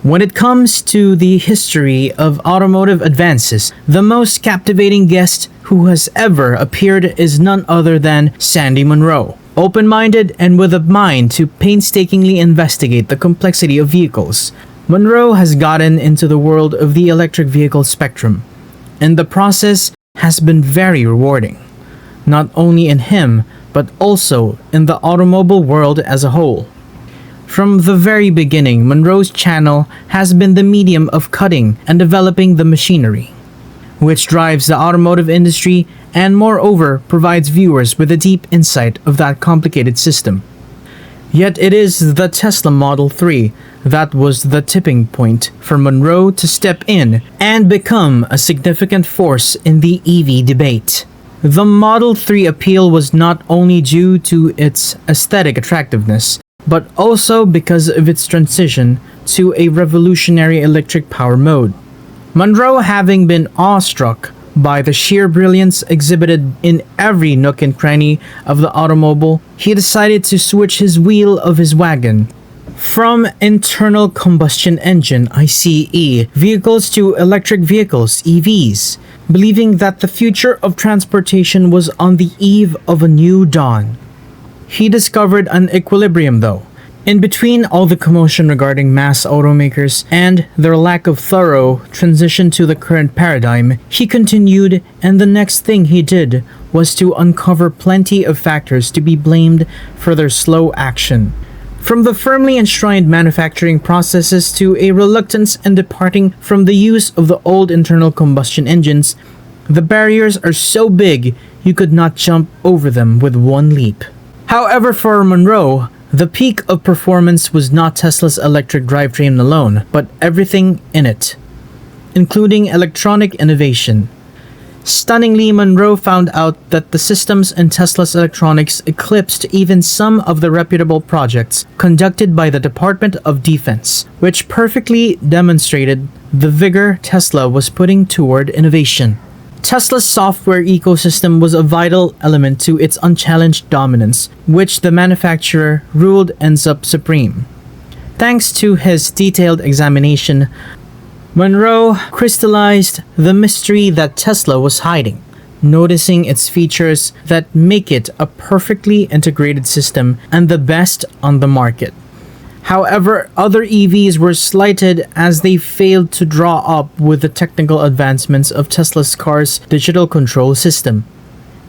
When it comes to the history of automotive advances, the most captivating guest who has ever appeared is none other than Sandy Munro. Open-minded and with a mind to painstakingly investigate the complexity of vehicles, Munro has gotten into the world of the electric vehicle spectrum, and the process has been very rewarding, not only in him, but also in the automobile world as a whole. From the very beginning, Munro's channel has been the medium of cutting and developing the machinery, which drives the automotive industry and moreover provides viewers with a deep insight of that complicated system. Yet it is the Tesla Model 3 that was the tipping point for Munro to step in and become a significant force in the EV debate. The Model 3 appeal was not only due to its aesthetic attractiveness, but also because of its transition to a revolutionary electric power mode. Munro, having been awestruck by the sheer brilliance exhibited in every nook and cranny of the automobile, he decided to switch his wheel of his wagon from internal combustion engine (ICE) vehicles to electric vehicles (EVs), believing that the future of transportation was on the eve of a new dawn. He discovered an equilibrium, though. In between all the commotion regarding mass automakers and their lack of thorough transition to the current paradigm, he continued, and the next thing he did was to uncover plenty of factors to be blamed for their slow action. From the firmly enshrined manufacturing processes to a reluctance in departing from the use of the old internal combustion engines, the barriers are so big you could not jump over them with one leap. However, for Munro, the peak of performance was not Tesla's electric drivetrain alone, but everything in it, including electronic innovation. Stunningly, Munro found out that the systems in Tesla's electronics eclipsed even some of the reputable projects conducted by the Department of Defense, which perfectly demonstrated the vigor Tesla was putting toward innovation. Tesla's software ecosystem was a vital element to its unchallenged dominance, which the manufacturer ruled ends up supreme. Thanks to his detailed examination, Munro crystallized the mystery that Tesla was hiding, noticing its features that make it a perfectly integrated system and the best on the market. However, other EVs were slighted as they failed to draw up with the technical advancements of Tesla's car's digital control system.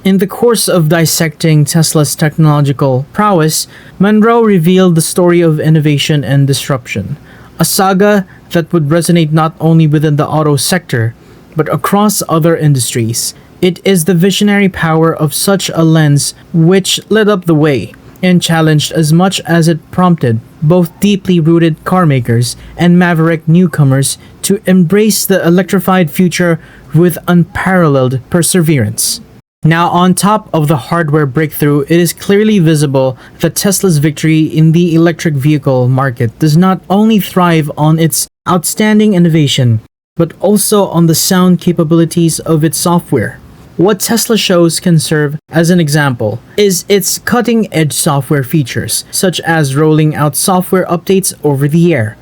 In the course of dissecting Tesla's technological prowess, Munro revealed the story of innovation and disruption, a saga that would resonate not only within the auto sector, but across other industries. It is the visionary power of such a lens which lit up the way and challenged as much as it prompted both deeply rooted carmakers and maverick newcomers to embrace the electrified future with unparalleled perseverance. Now, on top of the hardware breakthrough, it is clearly visible that Tesla's victory in the electric vehicle market does not only thrive on its outstanding innovation, but also on the sound capabilities of its software. What Tesla shows can serve as an example is its cutting-edge software features, such as rolling out software updates over the air,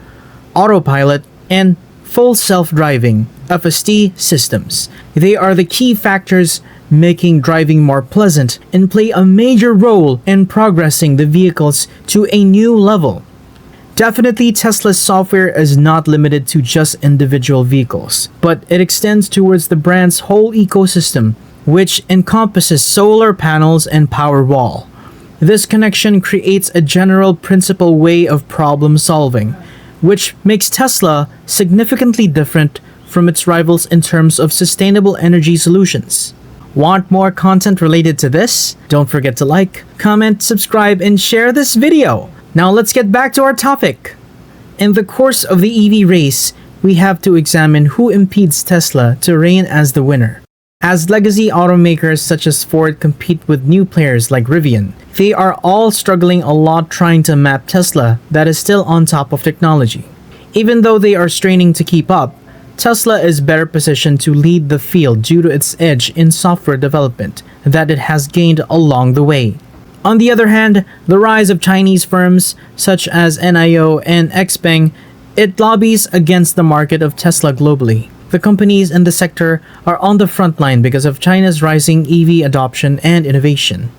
autopilot, and full self-driving (FSD) systems. They are the key factors making driving more pleasant and play a major role in progressing the vehicles to a new level. Definitely, Tesla's software is not limited to just individual vehicles, but it extends towards the brand's whole ecosystem, which encompasses solar panels and Powerwall. This connection creates a general principle way of problem solving, which makes Tesla significantly different from its rivals in terms of sustainable energy solutions. Want more content related to this? Don't forget to like, comment, subscribe, and share this video. Now let's get back to our topic. In the course of the EV race, we have to examine who impedes Tesla to reign as the winner. As legacy automakers such as Ford compete with new players like Rivian, they are all struggling a lot trying to map Tesla that is still on top of technology. Even though they are straining to keep up, Tesla is better positioned to lead the field due to its edge in software development that it has gained along the way. On the other hand, the rise of Chinese firms such as NIO and XPeng It lobbies against the market of Tesla globally. The companies in the sector are on the front line because of China's rising EV adoption and innovation.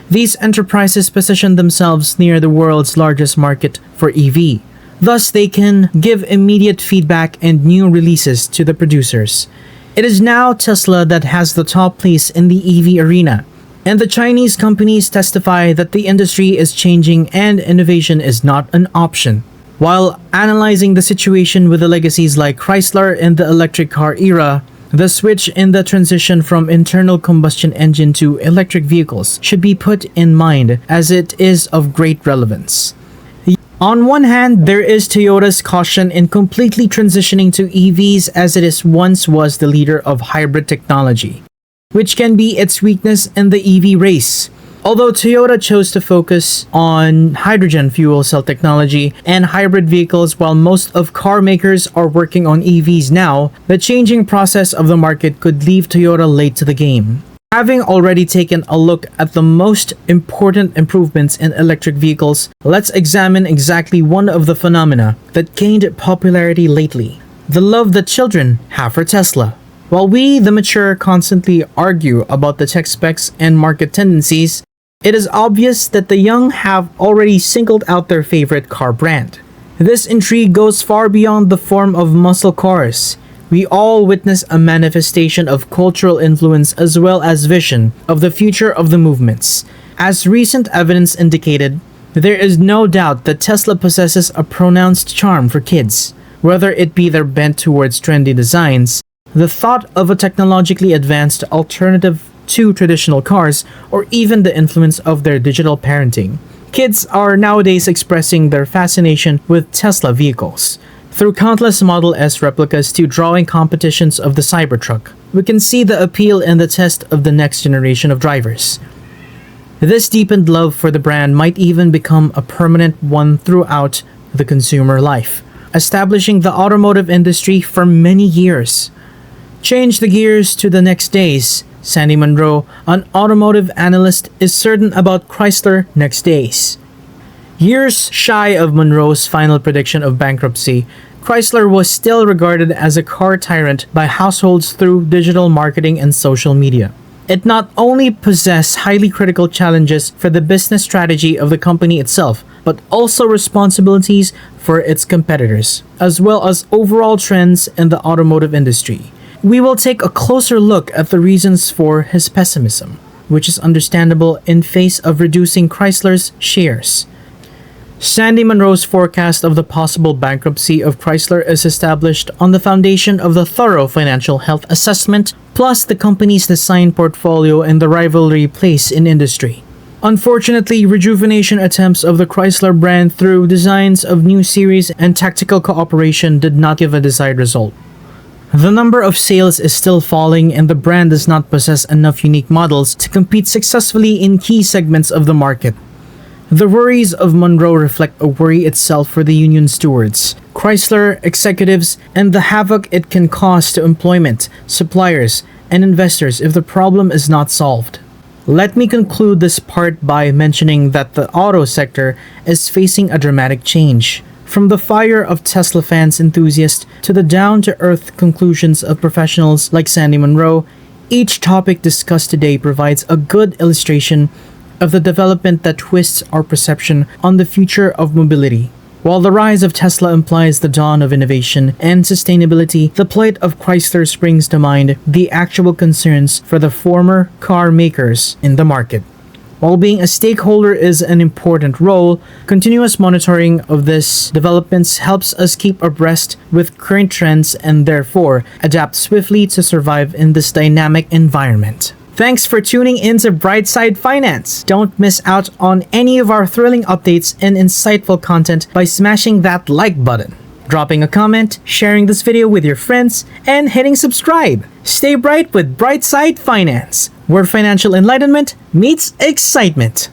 These enterprises position themselves near the world's largest market for EV. Thus, they can give immediate feedback and new releases to the producers. It is now Tesla that has the top place in the EV arena, and the Chinese companies testify that the industry is changing and innovation is not an option. While analyzing the situation with the legacies like Chrysler in the electric car era, the switch in the transition from internal combustion engine to electric vehicles should be put in mind as it is of great relevance. On one hand, there is Toyota's caution in completely transitioning to EVs as it is once was the leader of hybrid technology, which can be its weakness in the EV race. Although Toyota chose to focus on hydrogen fuel cell technology and hybrid vehicles while most of car makers are working on EVs now, the changing process of the market could leave Toyota late to the game. Having already taken a look at the most important improvements in electric vehicles, let's examine exactly one of the phenomena that gained popularity lately: the love that children have for Tesla. While we, the mature, constantly argue about the tech specs and market tendencies, it is obvious that the young have already singled out their favorite car brand. This intrigue goes far beyond the form of muscle cars. We all witness a manifestation of cultural influence as well as vision of the future of the movements. As recent evidence indicated, there is no doubt that Tesla possesses a pronounced charm for kids, whether it be their bent towards trendy designs, the thought of a technologically advanced alternative to traditional cars, or even the influence of their digital parenting. Kids are nowadays expressing their fascination with Tesla vehicles. Through countless Model S replicas to drawing competitions of the Cybertruck, we can see the appeal in the test of the next generation of drivers. This deepened love for the brand might even become a permanent one throughout the consumer life, establishing the automotive industry for many years. Change the gears to the next days. Sandy Munro, an automotive analyst, is certain about Chrysler next days. Years shy of Munro's final prediction of bankruptcy, Chrysler was still regarded as a car tyrant by households through digital marketing and social media. It not only possessed highly critical challenges for the business strategy of the company itself, but also responsibilities for its competitors, as well as overall trends in the automotive industry. We will take a closer look at the reasons for his pessimism, which is understandable in face of reducing Chrysler's shares. Sandy Munro's forecast of the possible bankruptcy of Chrysler is established on the foundation of the thorough financial health assessment, plus the company's design portfolio and the rivalry place in industry. Unfortunately, rejuvenation attempts of the Chrysler brand through designs of new series and tactical cooperation did not give a desired result. The number of sales is still falling and the brand does not possess enough unique models to compete successfully in key segments of the market. The worries of Munro reflect a worry itself for the union stewards, Chrysler executives, and the havoc it can cause to employment, suppliers, and investors if the problem is not solved. Let me conclude this part by mentioning that the auto sector is facing a dramatic change. From the fire of Tesla fans enthusiasts to the down-to-earth conclusions of professionals like Sandy Munro, each topic discussed today provides a good illustration of the development that twists our perception on the future of mobility. While the rise of Tesla implies the dawn of innovation and sustainability, the plight of Chrysler brings to mind the actual concerns for the former car makers in the market. While being a stakeholder is an important role, continuous monitoring of these developments helps us keep abreast with current trends and therefore adapt swiftly to survive in this dynamic environment. Thanks for tuning in to Brightside Finance. Don't miss out on any of our thrilling updates and insightful content by smashing that like button, dropping a comment, sharing this video with your friends, and hitting subscribe. Stay bright with Brightside Finance, where financial enlightenment meets excitement.